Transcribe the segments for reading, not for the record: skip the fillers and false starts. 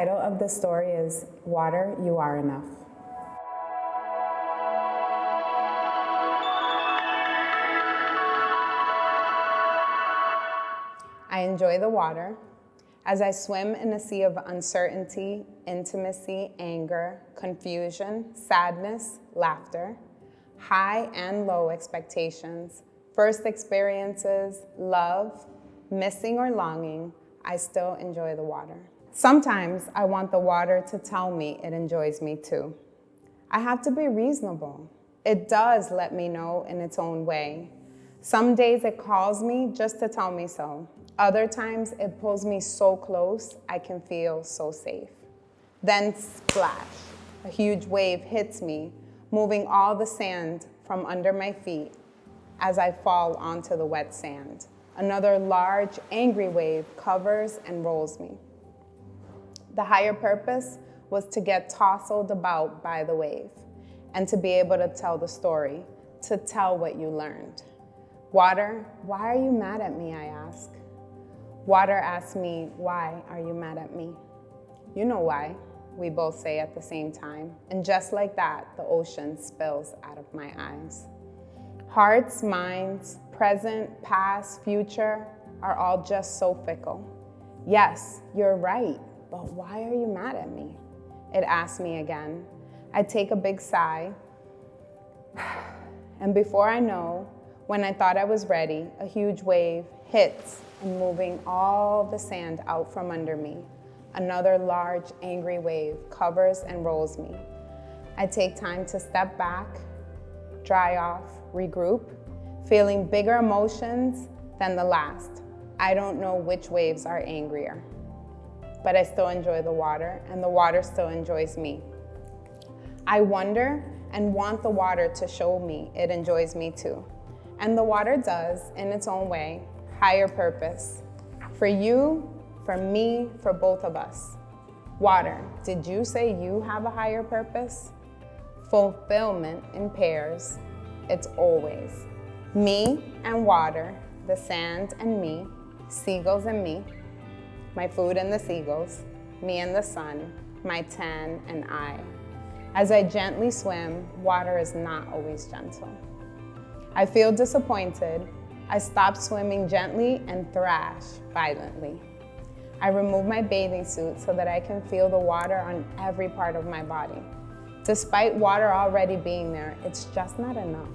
title of the story is Water, You Are Enough. I enjoy the water as I swim in a sea of uncertainty, intimacy, anger, confusion, sadness, laughter, high and low expectations, first experiences, love, missing or longing. I still enjoy the water. Sometimes I want the water to tell me it enjoys me too. I have to be reasonable. It does let me know in its own way. Some days it calls me just to tell me so. Other times it pulls me so close I can feel so safe. Then splash, a huge wave hits me, moving all the sand from under my feet as I fall onto the wet sand. Another large, angry wave covers and rolls me. The higher purpose was to get tousled about by the wave and to be able to tell the story, to tell what you learned. Water, why are you mad at me, I ask. Water asks me, why are you mad at me? You know why, we both say at the same time. And just like that, the ocean spills out of my eyes. Hearts, minds, present, past, future are all just so fickle. Yes, you're right, but why are you mad at me? It asks me again. I take a big sigh, and before I know, when I thought I was ready, a huge wave hits and moving all the sand out from under me. Another large, angry wave covers and rolls me. I take time to step back, dry off, regroup, feeling bigger emotions than the last. I don't know which waves are angrier, but I still enjoy the water, and the water still enjoys me. I wonder and want the water to show me it enjoys me too. And the water does, in its own way, higher purpose. For you, for me, for both of us. Water, did you say you have a higher purpose? Fulfillment in pairs, it's always. Me and water, the sand and me, seagulls and me, my food and the seagulls, me and the sun, my tan and I. As I gently swim, water is not always gentle. I feel disappointed. I stop swimming gently and thrash violently. I remove my bathing suit so that I can feel the water on every part of my body. Despite water already being there, it's just not enough.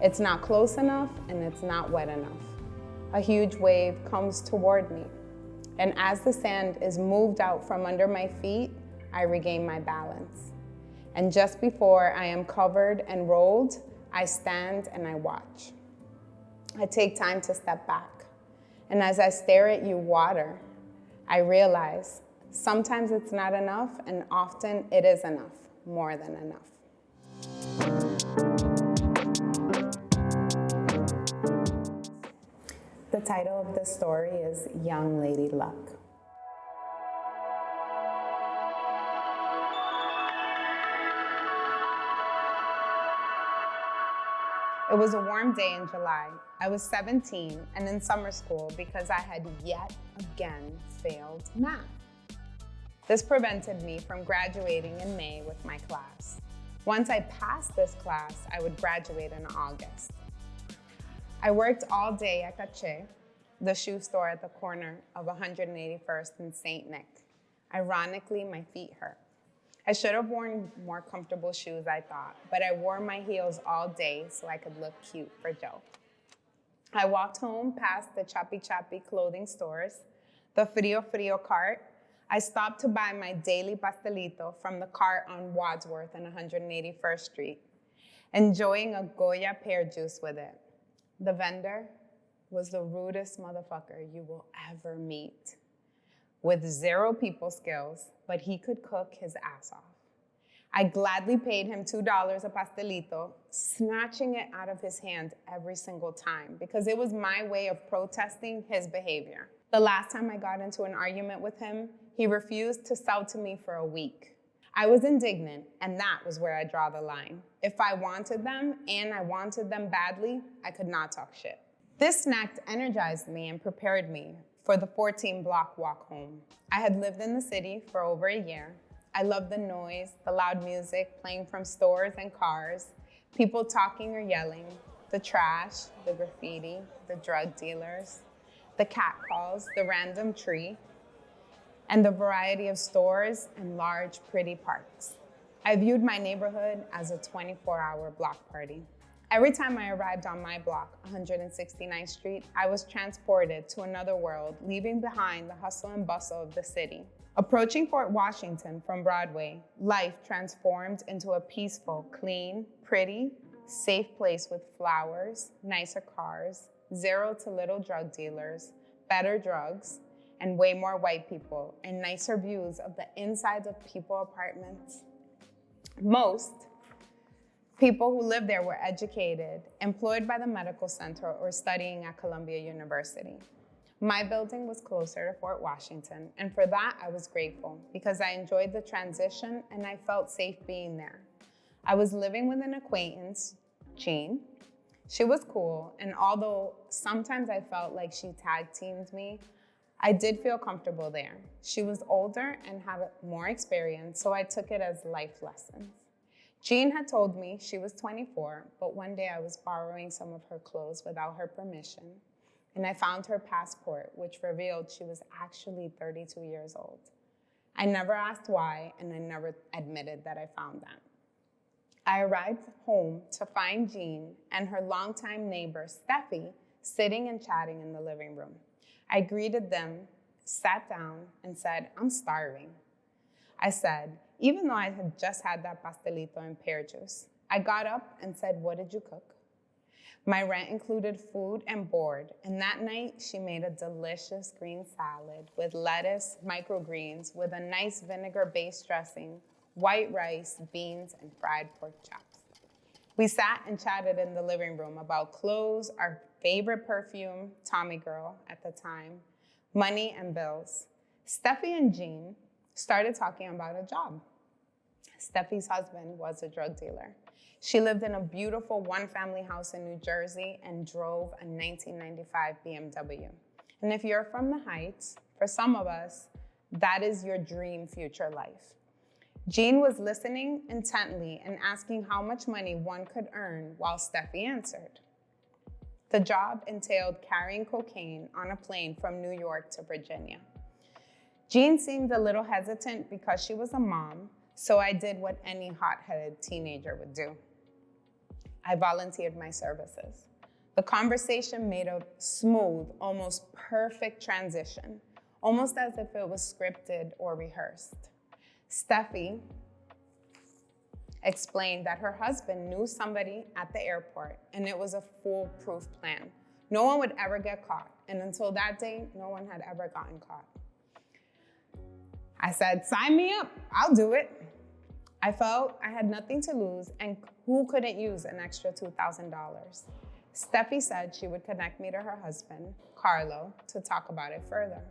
It's not close enough and it's not wet enough. A huge wave comes toward me, and as the sand is moved out from under my feet, I regain my balance. And just before I am covered and rolled, I stand and I watch. I take time to step back. And as I stare at you, water, I realize sometimes it's not enough, and often it is enough, more than enough. The title of this story is Young Lady Luck. It was a warm day in July. I was 17 and in summer school because I had yet again failed math. This prevented me from graduating in May with my class. Once I passed this class, I would graduate in August. I worked all day at Caché, the shoe store at the corner of 181st and St. Nick. Ironically, my feet hurt. I should have worn more comfortable shoes, I thought, but I wore my heels all day so I could look cute for Joe. I walked home past the Chapi Chapi clothing stores, the Frio Frio cart. I stopped to buy my daily pastelito from the cart on Wadsworth and 181st Street, enjoying a Goya pear juice with it. The vendor was the rudest motherfucker you will ever meet. With zero people skills, but he could cook his ass off. I gladly paid him $2 a pastelito, snatching it out of his hand every single time because it was my way of protesting his behavior. The last time I got into an argument with him, he refused to sell to me for a week. I was indignant, and that was where I draw the line. If I wanted them, and I wanted them badly, I could not talk shit. This snack energized me and prepared me for the 14-block walk home. I had lived in the city for over a year. I loved the noise, the loud music playing from stores and cars, people talking or yelling, the trash, the graffiti, the drug dealers, the catcalls, the random tree, and the variety of stores and large, pretty parks. I viewed my neighborhood as a 24-hour block party. Every time I arrived on my block, 169th Street, I was transported to another world, leaving behind the hustle and bustle of the city. Approaching Fort Washington from Broadway, life transformed into a peaceful, clean, pretty, safe place with flowers, nicer cars, zero to little drug dealers, better drugs, and way more white people, and nicer views of the insides of people apartments. Most people who lived there were educated, employed by the medical center, or studying at Columbia University. My building was closer to Fort Washington, and for that I was grateful because I enjoyed the transition and I felt safe being there. I was living with an acquaintance, Jean. She was cool, and although sometimes I felt like she tag-teamed me, I did feel comfortable there. She was older and had more experience, so I took it as life lessons. Jean had told me she was 24, but one day I was borrowing some of her clothes without her permission, and I found her passport, which revealed she was actually 32 years old. I never asked why, and I never admitted that I found that. I arrived home to find Jean and her longtime neighbor, Steffi, sitting and chatting in the living room. I greeted them, sat down, and said, "I'm starving." I said, even though I had just had that pastelito and pear juice. I got up and said, "What did you cook?" My rent included food and board, and that night she made a delicious green salad with lettuce, microgreens, with a nice vinegar-based dressing, white rice, beans, and fried pork chops. We sat and chatted in the living room about clothes, our favorite perfume, Tommy Girl at the time, money and bills. Steffi and Jean started talking about a job. Steffi's husband was a drug dealer. She lived in a beautiful one-family house in New Jersey and drove a 1995 BMW. And if you're from the Heights, for some of us, that is your dream future life. Jean was listening intently and asking how much money one could earn while Steffi answered. The job entailed carrying cocaine on a plane from New York to Virginia. Jean seemed a little hesitant because she was a mom, so I did what any hot-headed teenager would do. I volunteered my services. The conversation made a smooth, almost perfect transition, almost as if it was scripted or rehearsed. Steffi explained that her husband knew somebody at the airport and it was a foolproof plan. No one would ever get caught, and until that day, no one had ever gotten caught. I said, "Sign me up, I'll do it." I felt I had nothing to lose, and who couldn't use an extra $2,000? Steffi said she would connect me to her husband, Carlo, to talk about it further.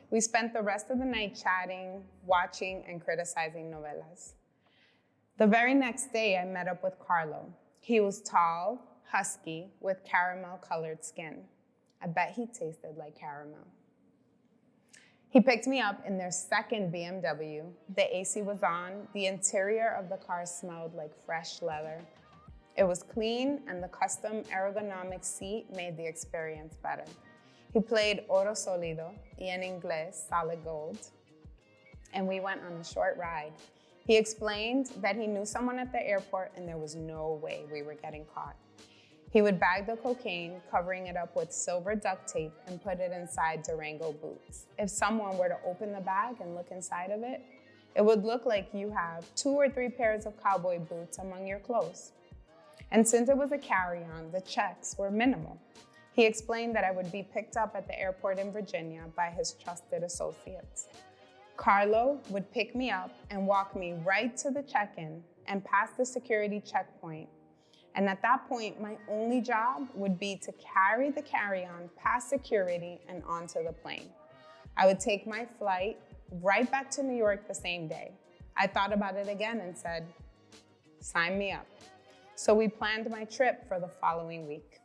We spent the rest of the night chatting, watching, and criticizing novelas. The very next day, I met up with Carlo. He was tall, husky, with caramel-colored skin. I bet he tasted like caramel. He picked me up in their second BMW. The AC was on. The interior of the car smelled like fresh leather. It was clean, and the custom ergonomic seat made the experience better. He played Oro Solido, y en inglés, Solid Gold, and we went on a short ride. He explained that he knew someone at the airport and there was no way we were getting caught. He would bag the cocaine, covering it up with silver duct tape, and put it inside Durango boots. If someone were to open the bag and look inside of it, it would look like you have 2 or 3 pairs of cowboy boots among your clothes. And since it was a carry-on, the checks were minimal. He explained that I would be picked up at the airport in Virginia by his trusted associates. Carlo would pick me up and walk me right to the check-in and past the security checkpoint. And at that point, my only job would be to carry the carry-on past security and onto the plane. I would take my flight right back to New York the same day. I thought about it again and said, "Sign me up." So we planned my trip for the following week.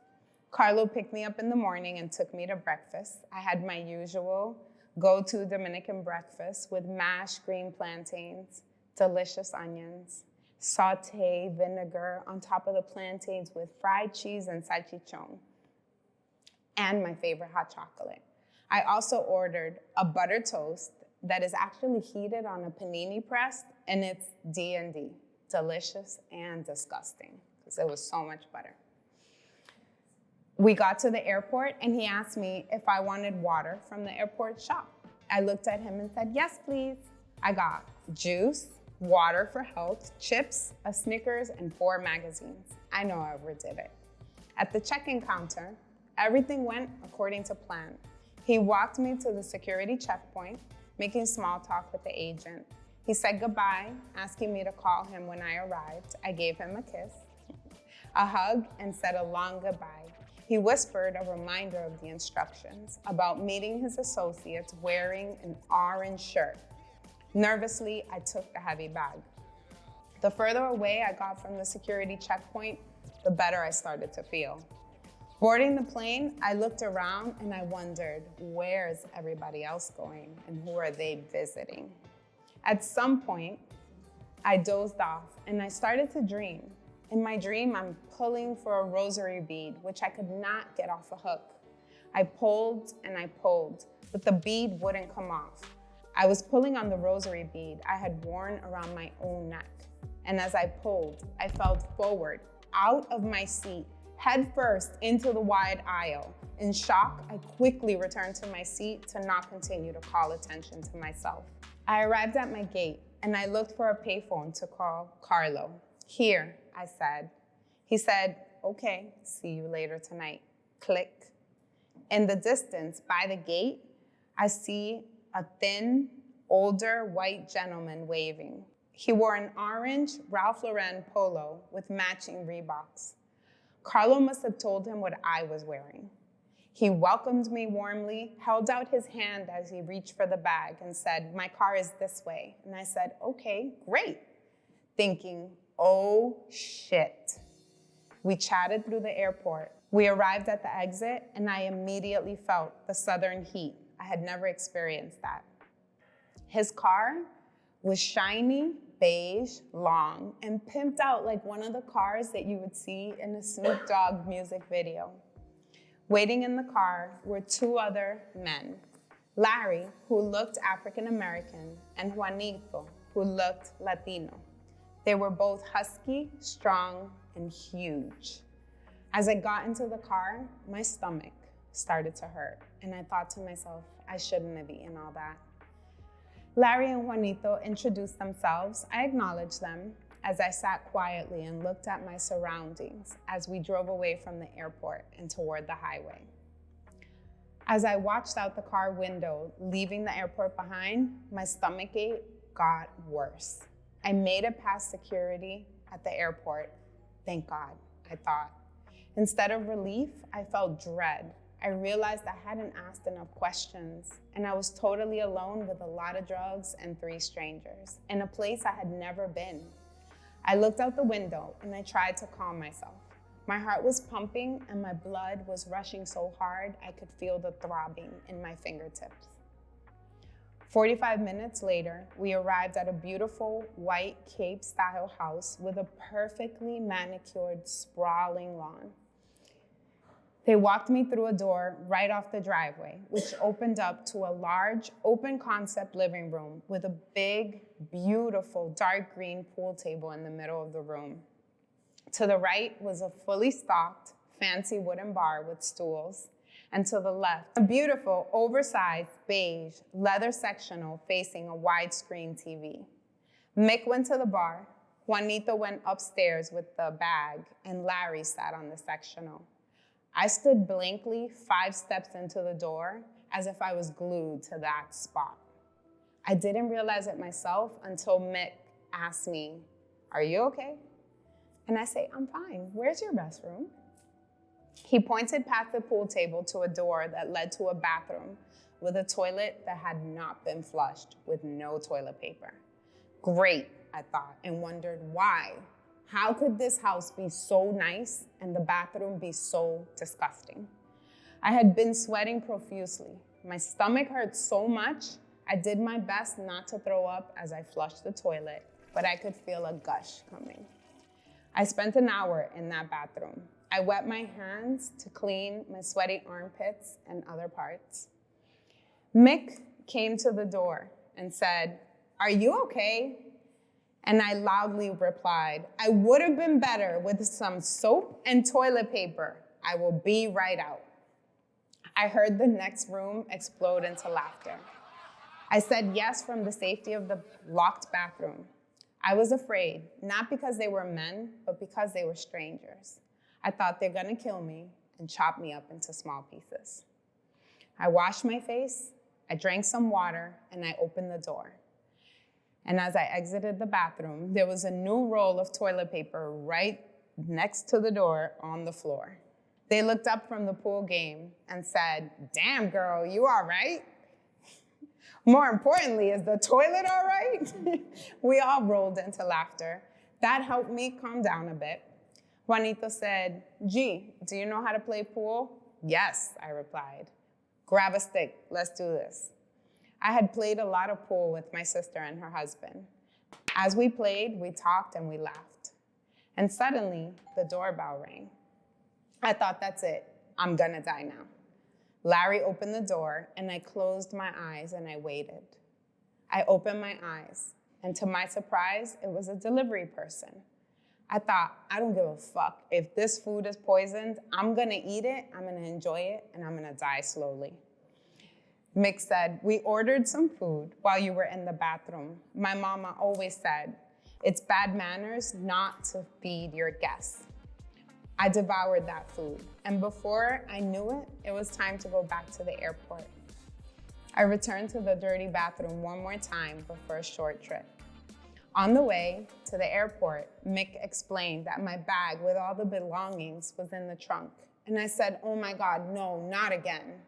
Carlo picked me up in the morning and took me to breakfast. I had my usual go-to Dominican breakfast with mashed green plantains, delicious onions, sauté vinegar on top of the plantains with fried cheese and salchichon, and my favorite hot chocolate. I also ordered a butter toast that is actually heated on a panini press, and it's D&D, delicious and disgusting, because it was so much butter. We got to the airport, and he asked me if I wanted water from the airport shop. I looked at him and said, yes, please. I got juice, water for health, chips, a Snickers, and 4 magazines. I know I overdid it. At the check-in counter, everything went according to plan. He walked me to the security checkpoint, making small talk with the agent. He said goodbye, asking me to call him when I arrived. I gave him a kiss, a hug, and said a long goodbye. He whispered a reminder of the instructions about meeting his associates wearing an orange shirt. Nervously, I took the heavy bag. The further away I got from the security checkpoint, the better I started to feel. Boarding the plane, I looked around and I wondered, where's everybody else going and who are they visiting? At some point, I dozed off and I started to dream. In my dream, I'm pulling for a rosary bead, which I could not get off a hook. I pulled and I pulled, but the bead wouldn't come off. I was pulling on the rosary bead I had worn around my own neck. And as I pulled, I fell forward, out of my seat, head first into the wide aisle. In shock, I quickly returned to my seat to not continue to call attention to myself. I arrived at my gate and I looked for a payphone to call Carlo. Here, I said. He said, okay, see you later tonight. Click. In the distance, by the gate, I see a thin, older white gentleman waving. He wore an orange Ralph Lauren polo with matching Reeboks. Carlo must have told him what I was wearing. He welcomed me warmly, held out his hand as he reached for the bag and said, my car is this way. And I said, okay, great. Thinking, oh shit. We chatted through the airport. We arrived at the exit and I immediately felt the southern heat. I had never experienced that. His car was shiny, beige, long, and pimped out like one of the cars that you would see in a Snoop Dogg music video. Waiting in the car were 2 other men, Larry, who looked African American, and Juanito, who looked Latino. They were both husky, strong, and huge. As I got into the car, my stomach started to hurt, and I thought to myself, I shouldn't have eaten all that. Larry and Juanito introduced themselves. I acknowledged them as I sat quietly and looked at my surroundings as we drove away from the airport and toward the highway. As I watched out the car window, leaving the airport behind, my stomachache got worse. I made it past security at the airport. Thank God, I thought. Instead of relief, I felt dread. I realized I hadn't asked enough questions, and I was totally alone with a lot of drugs and 3 strangers in a place I had never been. I looked out the window and I tried to calm myself. My heart was pumping and my blood was rushing so hard I could feel the throbbing in my fingertips. 45 minutes later, we arrived at a beautiful white Cape-style house with a perfectly manicured, sprawling lawn. They walked me through a door right off the driveway, which opened up to a large, open-concept living room with a big, beautiful, dark green pool table in the middle of the room. To the right was a fully stocked, fancy wooden bar with stools, and to the left, a beautiful, oversized, beige, leather sectional facing a widescreen TV. Mick went to the bar, Juanito went upstairs with the bag, and Larry sat on the sectional. I stood blankly 5 steps into the door as if I was glued to that spot. I didn't realize it myself until Mick asked me, "Are you okay?" And I say, "I'm fine. Where's your restroom?" He pointed past the pool table to a door that led to a bathroom with a toilet that had not been flushed with no toilet paper. Great, I thought, and wondered why. How could this house be so nice and the bathroom be so disgusting? I had been sweating profusely. My stomach hurt so much, I did my best not to throw up as I flushed the toilet, but I could feel a gush coming. I spent an hour in that bathroom. I wet my hands to clean my sweaty armpits and other parts. Mick came to the door and said, "Are you okay?" And I loudly replied, "I would have been better with some soap and toilet paper. I will be right out." I heard the next room explode into laughter. I said yes from the safety of the locked bathroom. I was afraid, not because they were men, but because they were strangers. I thought they're gonna kill me and chop me up into small pieces. I washed my face, I drank some water, and I opened the door. And as I exited the bathroom, there was a new roll of toilet paper right next to the door on the floor. They looked up from the pool game and said, "Damn, girl, you all right?" More importantly, is the toilet all right? We all rolled into laughter. That helped me calm down a bit. Juanito said, "G, do you know how to play pool?" "Yes," I replied. "Grab a stick, let's do this." I had played a lot of pool with my sister and her husband. As we played, we talked and we laughed. And suddenly, the doorbell rang. I thought, that's it, I'm gonna die now. Larry opened the door and I closed my eyes and I waited. I opened my eyes and to my surprise, it was a delivery person. I thought, I don't give a fuck. If this food is poisoned, I'm gonna eat it, I'm gonna enjoy it, and I'm gonna die slowly. Mick said, "We ordered some food while you were in the bathroom. My mama always said, it's bad manners not to feed your guests." I devoured that food, and before I knew it, it was time to go back to the airport. I returned to the dirty bathroom one more time, but for a short trip. On the way to the airport, Mick explained that my bag with all the belongings was in the trunk, and I said, "Oh my God, no, not again."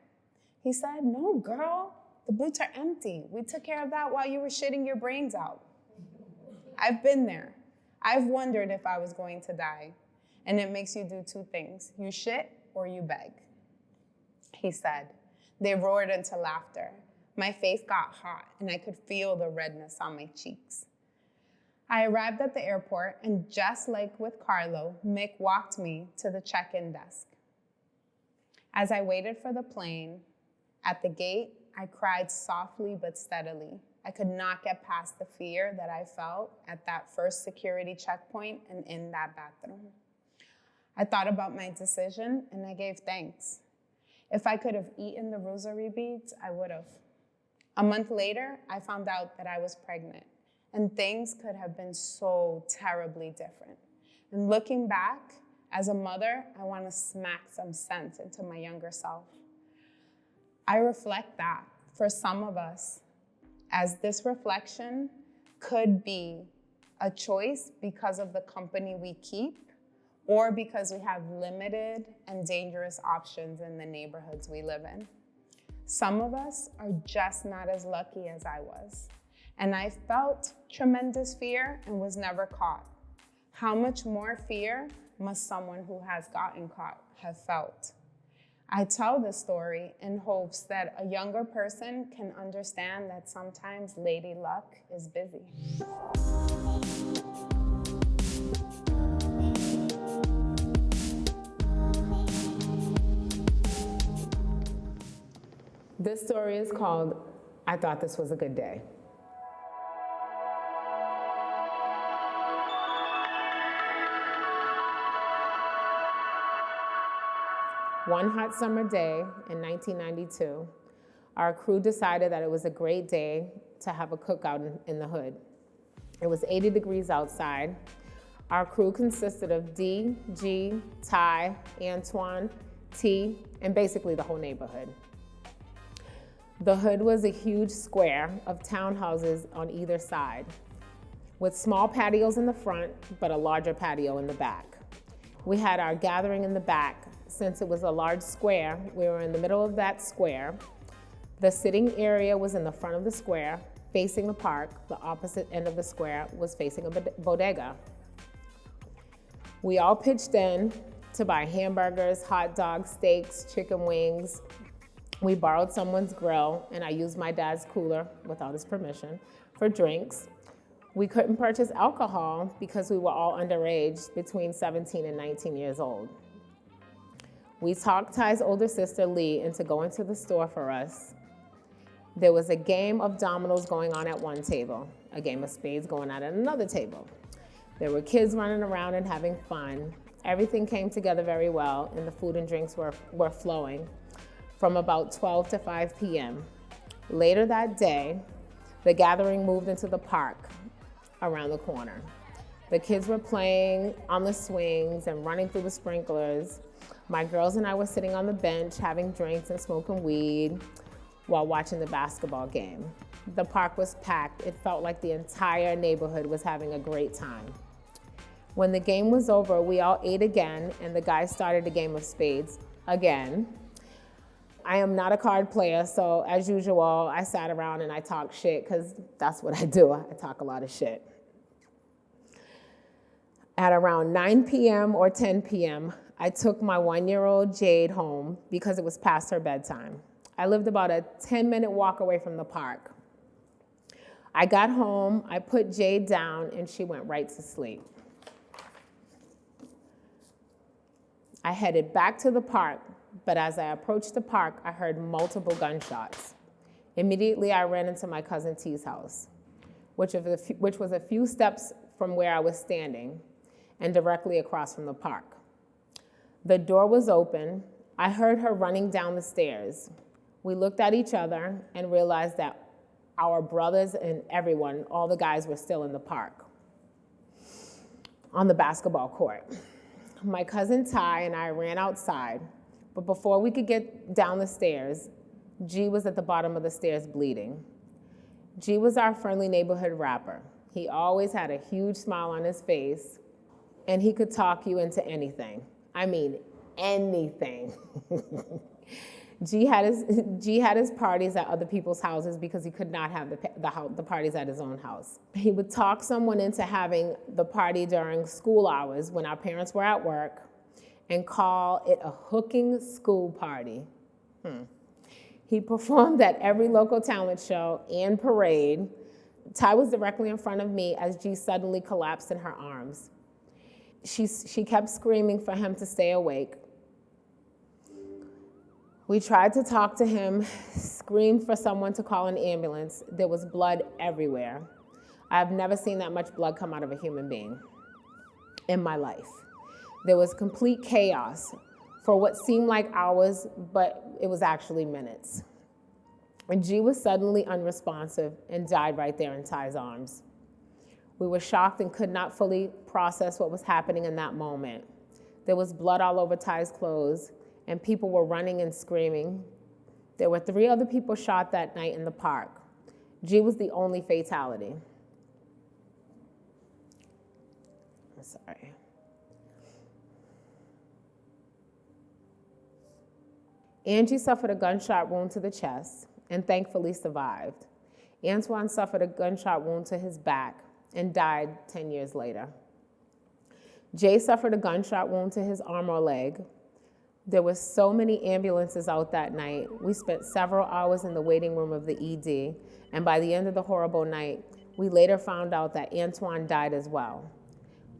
He said, "No, girl, the boots are empty. We took care of that while you were shitting your brains out." I've been there. I've wondered if I was going to die. And it makes you do two things. You shit or you beg. He said. They roared into laughter. My face got hot and I could feel the redness on my cheeks. I arrived at the airport and just like with Carlo, Mick walked me to the check-in desk. As I waited for the plane, at the gate, I cried softly but steadily. I could not get past the fear that I felt at that first security checkpoint and in that bathroom. I thought about my decision and I gave thanks. If I could have eaten the rosary beads, I would have. A month later, I found out that I was pregnant and things could have been so terribly different. And looking back, as a mother, I want to smack some sense into my younger self. I reflect that for some of us, as this reflection could be a choice because of the company we keep or because we have limited and dangerous options in the neighborhoods we live in. Some of us are just not as lucky as I was, and I felt tremendous fear and was never caught. How much more fear must someone who has gotten caught have felt? I tell this story in hopes that a younger person can understand that sometimes Lady Luck is busy. This story is called, "I Thought This Was a Good Day." One hot summer day in 1992, our crew decided that it was a great day to have a cookout in the hood. It was 80 degrees outside. Our crew consisted of D, G, Ty, Antoine, T, and basically the whole neighborhood. The hood was a huge square of townhouses on either side, with small patios in the front, but a larger patio in the back. We had our gathering in the back. Since it was a large square, we were in the middle of that square. The sitting area was in the front of the square, facing the park. The opposite end of the square was facing a bodega. We all pitched in to buy hamburgers, hot dogs, steaks, chicken wings. We borrowed someone's grill, and I used my dad's cooler, without his permission, for drinks. We couldn't purchase alcohol because we were all underage, between 17 and 19 years old. We talked Ty's older sister, Lee, into going to the store for us. There was a game of dominoes going on at one table, a game of spades going on at another table. There were kids running around and having fun. Everything came together very well, and the food and drinks were flowing from about 12 to 5 p.m. Later that day, the gathering moved into the park around the corner. The kids were playing on the swings and running through the sprinklers. My girls and I were sitting on the bench having drinks and smoking weed while watching the basketball game. The park was packed. It felt like the entire neighborhood was having a great time. When the game was over, we all ate again, and the guys started a game of spades again. I am not a card player, so as usual, I sat around and I talked shit, because that's what I do. I talk a lot of shit. At around 9 p.m. or 10 p.m., I took my 1-year-old Jade home because it was past her bedtime. I lived about a 10-minute walk away from the park. I got home, I put Jade down, and she went right to sleep. I headed back to the park, but as I approached the park, I heard multiple gunshots. Immediately, I ran into my cousin T's house, which was a few steps from where I was standing and directly across from the park. The door was open. I heard her running down the stairs. We looked at each other and realized that our brothers and everyone, all the guys, were still in the park on the basketball court. My cousin Ty and I ran outside, but before we could get down the stairs, G was at the bottom of the stairs bleeding. G was our friendly neighborhood rapper. He always had a huge smile on his face, and he could talk you into anything. I mean, anything. G had his parties at other people's houses because he could not have the parties at his own house. He would talk someone into having the party during school hours when our parents were at work and call it a hooking school party. He performed at every local talent show and parade. Ty was directly in front of me as G suddenly collapsed in her arms. She kept screaming for him to stay awake. We tried to talk to him, screamed for someone to call an ambulance. There was blood everywhere. I've never seen that much blood come out of a human being in my life. There was complete chaos for what seemed like hours, but it was actually minutes. And G was suddenly unresponsive and died right there in Ty's arms. We were shocked and could not fully process what was happening in that moment. There was blood all over Ty's clothes, and people were running and screaming. There were 3 other people shot that night in the park. G was the only fatality. I'm sorry. Angie suffered a gunshot wound to the chest and thankfully survived. Antoine suffered a gunshot wound to his back and died 10 years later. Jay suffered a gunshot wound to his arm or leg. There were so many ambulances out that night. We spent several hours in the waiting room of the ED, and by the end of the horrible night, we later found out that Antoine died as well.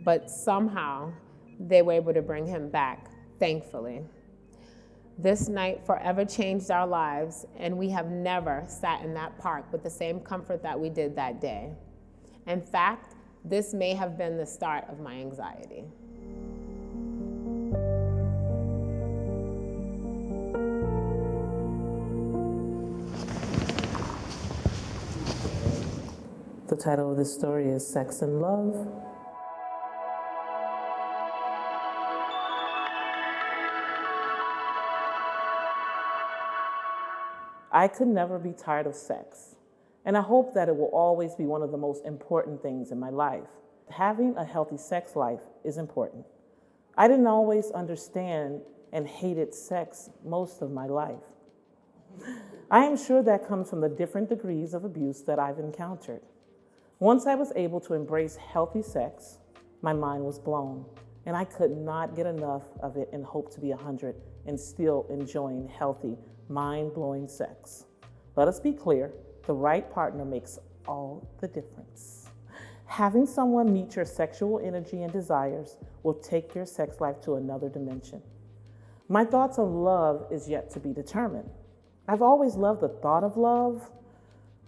But somehow, they were able to bring him back, thankfully. This night forever changed our lives, and we have never sat in that park with the same comfort that we did that day. In fact, this may have been the start of my anxiety. The title of this story is Sex and Love. I could never be tired of sex, and I hope that it will always be one of the most important things in my life. Having a healthy sex life is important. I didn't always understand and hated sex most of my life. I am sure that comes from the different degrees of abuse that I've encountered. Once I was able to embrace healthy sex, my mind was blown, and I could not get enough of it and hope to be 100 and still enjoying healthy, mind-blowing sex. Let us be clear, the right partner makes all the difference. Having someone meet your sexual energy and desires will take your sex life to another dimension. My thoughts on love is yet to be determined. I've always loved the thought of love,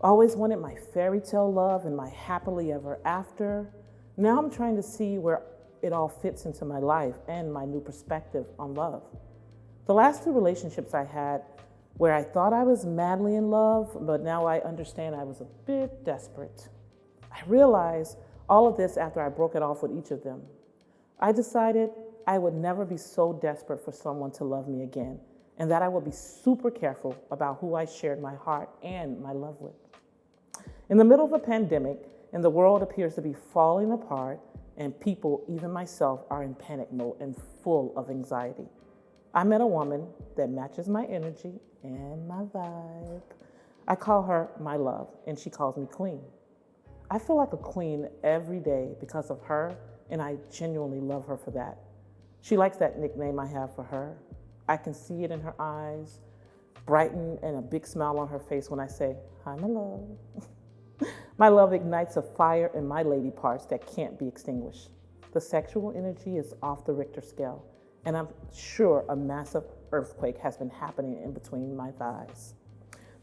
always wanted my fairy tale love and my happily ever after. Now I'm trying to see where it all fits into my life and my new perspective on love. The last 2 relationships I had where I thought I was madly in love, but now I understand I was a bit desperate. I realized all of this after I broke it off with each of them. I decided I would never be so desperate for someone to love me again, and that I would be super careful about who I shared my heart and my love with. In the middle of a pandemic, and the world appears to be falling apart, and people, even myself, are in panic mode and full of anxiety, I met a woman that matches my energy and my vibe. I call her my love, and she calls me queen. I feel like a queen every day because of her, and I genuinely love her for that. She likes that nickname I have for her. I can see it in her eyes, brighten, and a big smile on her face when I say, "Hi, my love." My love ignites a fire in my lady parts that can't be extinguished. The sexual energy is off the Richter scale, and I'm sure a massive earthquake has been happening in between my thighs.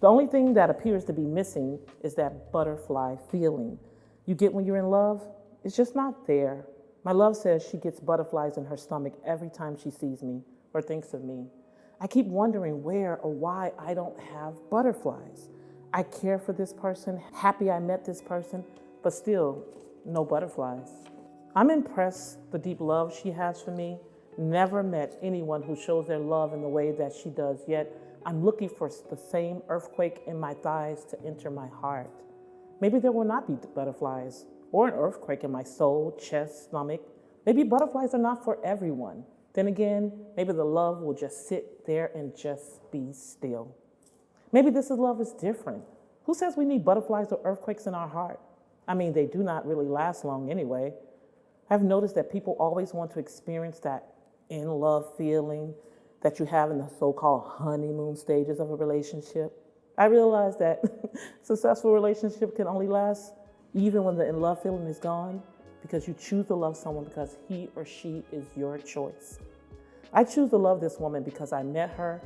The only thing that appears to be missing is that butterfly feeling you get when you're in love. It's just not there. My love says she gets butterflies in her stomach every time she sees me or thinks of me. I keep wondering where or why I don't have butterflies. I care for this person, happy I met this person, but still no butterflies. I'm impressed the deep love she has for me. Never met anyone who shows their love in the way that she does, yet I'm looking for the same earthquake in my thighs to enter my heart. Maybe there will not be butterflies or an earthquake in my soul, chest, stomach. Maybe butterflies are not for everyone. Then again, maybe the love will just sit there and just be still. Maybe this love is different. Who says we need butterflies or earthquakes in our heart? I mean, they do not really last long anyway. I've noticed that people always want to experience that in-love feeling that you have in the so-called honeymoon stages of a relationship. I realize that successful relationship can only last even when the in-love feeling is gone, because you choose to love someone because he or she is your choice. I choose to love this woman because I met her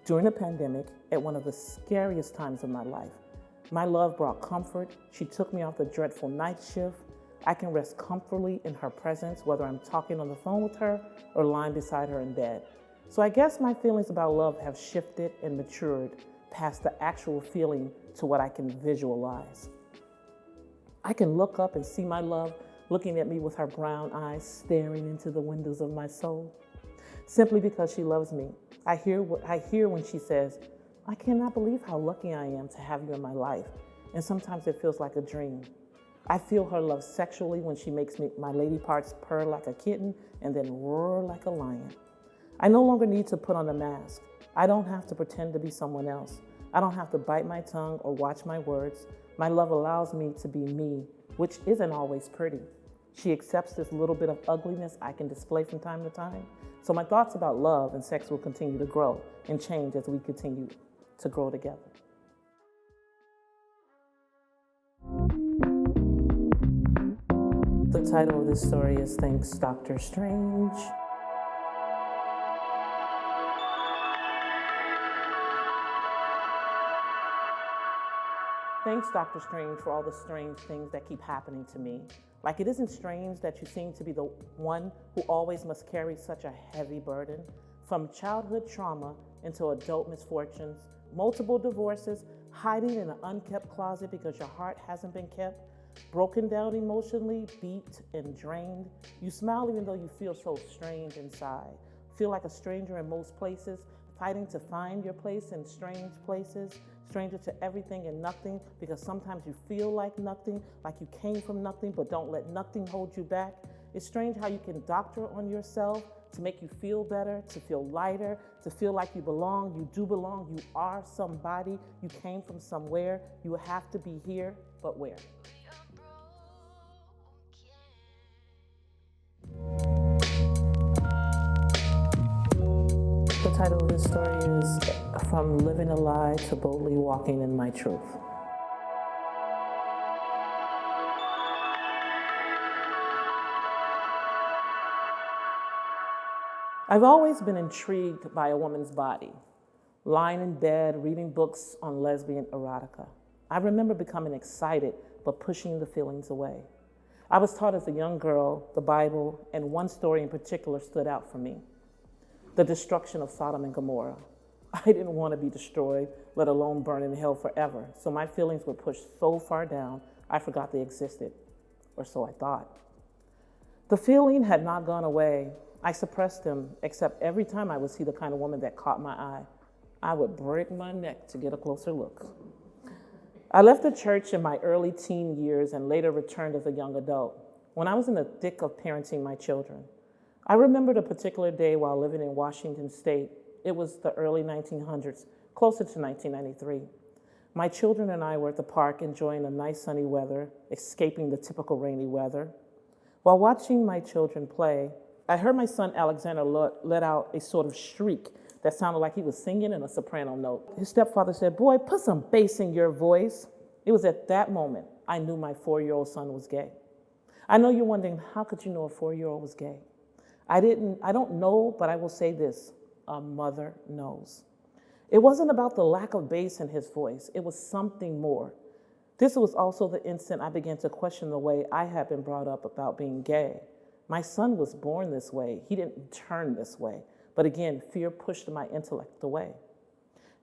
during a pandemic at one of the scariest times of my life. My love brought comfort. She took me off the dreadful night shift. I can rest comfortably in her presence, whether I'm talking on the phone with her or lying beside her in bed. So I guess my feelings about love have shifted and matured past the actual feeling to what I can visualize. I can look up and see my love looking at me with her brown eyes staring into the windows of my soul, simply because she loves me. I hear when she says, "I cannot believe how lucky I am to have you in my life." And sometimes it feels like a dream. I feel her love sexually when she makes my lady parts purr like a kitten and then roar like a lion. I no longer need to put on a mask. I don't have to pretend to be someone else. I don't have to bite my tongue or watch my words. My love allows me to be me, which isn't always pretty. She accepts this little bit of ugliness I can display from time to time. So my thoughts about love and sex will continue to grow and change as we continue to grow together. The title of this story is Thanks, Dr. Strange. Thanks, Dr. Strange, for all the strange things that keep happening to me. Like, it isn't strange that you seem to be the one who always must carry such a heavy burden. From childhood trauma into adult misfortunes, multiple divorces, hiding in an unkept closet because your heart hasn't been kept, broken down emotionally, beat and drained. You smile even though you feel so strange inside. Feel like a stranger in most places, fighting to find your place in strange places. Stranger to everything and nothing, because sometimes you feel like nothing, like you came from nothing, but don't let nothing hold you back. It's strange how you can doctor on yourself to make you feel better, to feel lighter, to feel like you belong. You do belong. You are somebody. You came from somewhere. You have to be here, but where? title of this story is From Living a Lie to Boldly Walking in My Truth. I've always been intrigued by a woman's body, lying in bed, reading books on lesbian erotica. I remember becoming excited, but pushing the feelings away. I was taught as a young girl the Bible, and one story in particular stood out for me: the destruction of Sodom and Gomorrah. I didn't want to be destroyed, let alone burn in hell forever, so my feelings were pushed so far down, I forgot they existed, or so I thought. The feeling had not gone away. I suppressed them, except every time I would see the kind of woman that caught my eye, I would break my neck to get a closer look. I left the church in my early teen years and later returned as a young adult, when I was in the thick of parenting my children. I remembered a particular day while living in Washington State. It was the early 1900s, closer to 1993. My children and I were at the park enjoying the nice sunny weather, escaping the typical rainy weather. While watching my children play, I heard my son Alexander let out a sort of shriek that sounded like he was singing in a soprano note. His stepfather said, "Boy, put some bass in your voice." It was at that moment I knew my 4-year-old son was gay. I know you're wondering, how could you know a 4-year-old was gay? I don't know, but I will say this: a mother knows. It wasn't about the lack of bass in his voice. It was something more. This was also the instant I began to question the way I had been brought up about being gay. My son was born this way. He didn't turn this way. But again, fear pushed my intellect away.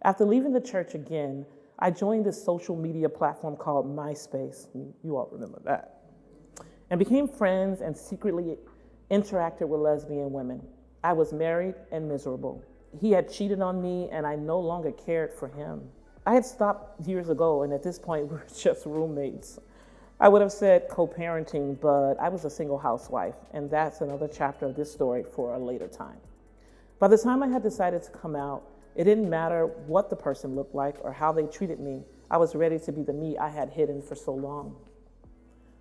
After leaving the church again, I joined this social media platform called MySpace. You all remember that. And became friends and secretly interacted with lesbian women. I was married and miserable. He had cheated on me, and I no longer cared for him. I had stopped years ago, and at this point, we were just roommates. I would have said co-parenting, but I was a single housewife, and that's another chapter of this story for a later time. By the time I had decided to come out, it didn't matter what the person looked like or how they treated me. I was ready to be the me I had hidden for so long.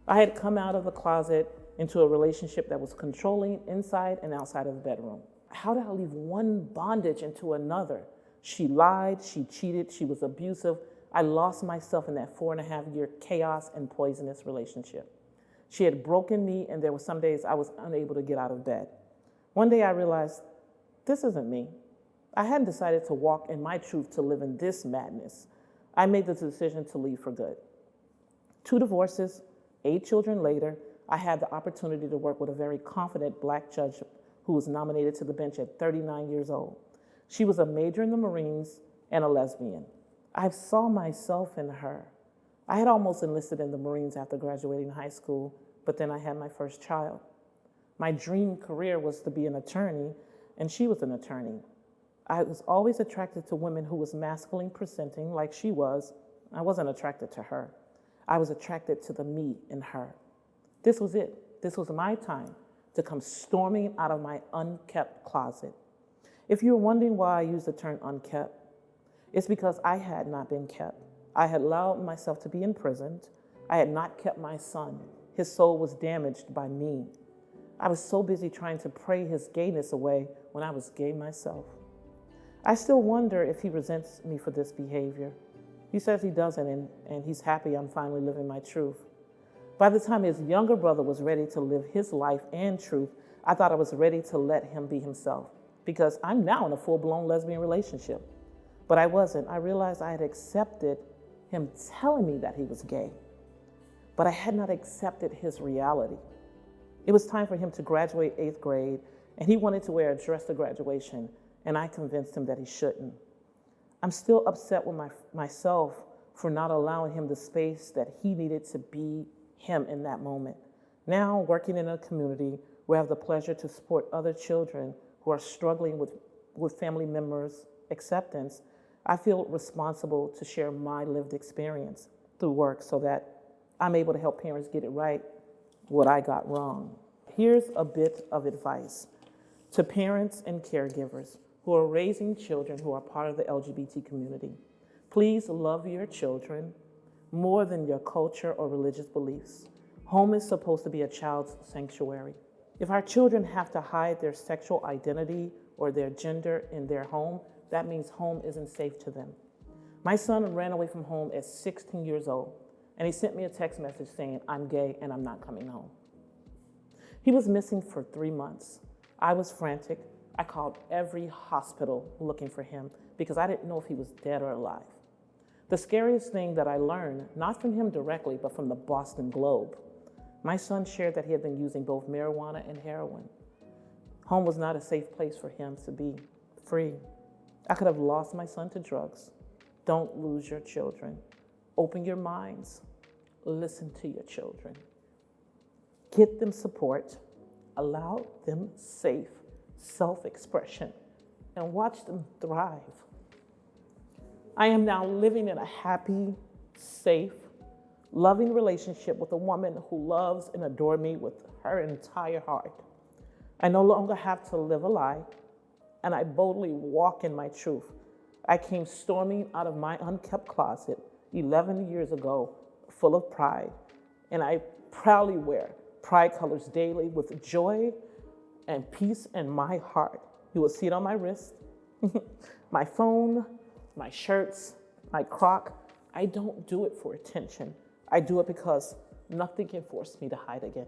I had come out of the closet into a relationship that was controlling inside and outside of the bedroom. How did I leave one bondage into another? She lied, she cheated, she was abusive. I lost myself in that 4.5-year chaos and poisonous relationship. She had broken me, and there were some days I was unable to get out of bed. One day I realized, this isn't me. I hadn't decided to walk in my truth to live in this madness. I made the decision to leave for good. 2 divorces, 8 children later, I had the opportunity to work with a very confident Black judge who was nominated to the bench at 39 years old. She was a major in the Marines and a lesbian. I saw myself in her. I had almost enlisted in the Marines after graduating high school, but then I had my first child. My dream career was to be an attorney, and she was an attorney. I was always attracted to women who was masculine presenting like she was. I wasn't attracted to her. I was attracted to the me in her. This was it. This was my time to come storming out of my unkept closet. If you're wondering why I use the term unkept, it's because I had not been kept. I had allowed myself to be imprisoned. I had not kept my son. His soul was damaged by me. I was so busy trying to pray his gayness away when I was gay myself. I still wonder if he resents me for this behavior. He says he doesn't, and he's happy I'm finally living my truth. By the time his younger brother was ready to live his life and truth, I thought I was ready to let him be himself, because I'm now in a full-blown lesbian relationship. But I wasn't. I realized I had accepted him telling me that he was gay, but I had not accepted his reality. It was time for him to graduate 8th grade, and he wanted to wear a dress to graduation, and I convinced him that he shouldn't. I'm still upset with myself for not allowing him the space that he needed to be him in that moment. Now, working in a community where I have the pleasure to support other children who are struggling with family members' acceptance, I feel responsible to share my lived experience through work so that I'm able to help parents get it right, what I got wrong. Here's a bit of advice to parents and caregivers who are raising children who are part of the LGBT community. Please love your children more than your culture or religious beliefs. Home is supposed to be a child's sanctuary. If our children have to hide their sexual identity or their gender in their home, that means home isn't safe to them. My son ran away from home at 16 years old, and he sent me a text message saying, "I'm gay and I'm not coming home." He was missing for 3 months. I was frantic. I called every hospital looking for him because I didn't know if he was dead or alive. The scariest thing that I learned, not from him directly, but from the Boston Globe, my son shared that he had been using both marijuana and heroin. Home was not a safe place for him to be free. I could have lost my son to drugs. Don't lose your children. Open your minds. Listen to your children. Get them support. Allow them safe self-expression and watch them thrive. I am now living in a happy, safe, loving relationship with a woman who loves and adores me with her entire heart. I no longer have to live a lie, and I boldly walk in my truth. I came storming out of my unkept closet 11 years ago, full of pride, and I proudly wear pride colors daily with joy and peace in my heart. You will see it on my wrist, my phone, my shirts, my crock. I don't do it for attention. I do it because nothing can force me to hide again.